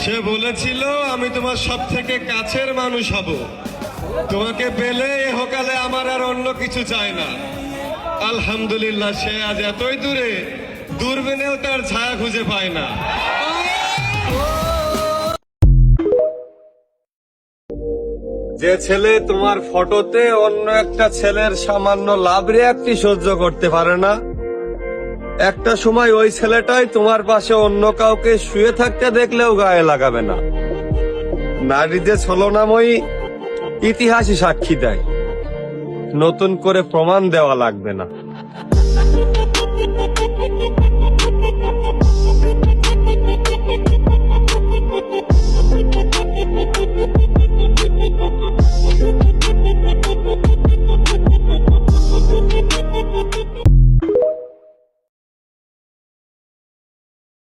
সে বলেছিল আমি তোমার সব থেকে কাছের মানুষ হব, তোমাকে পেলে এহকালে আমার আর অন্য কিছু চাই না। আলহামদুলিল্লাহ, সে আজ এতই দূরে, দূরবীনেও তার ছায়া খুঁজে পায় না। যে ছেলে তোমার ফটোতে অন্য একটা ছেলের সামান্য লাভ রিয়াক্টই সহ্য করতে পারে না, একটা সময় ওই ছেলেটাই তোমার পাশে অন্য কাউকে শুয়ে থাকতে দেখলেও গায়ে লাগাবে না। নারী যে ছলনাময়ী, ইতিহাসই সাক্ষী দেয়। নতুন করে প্রমাণ দেওয়া লাগবে না।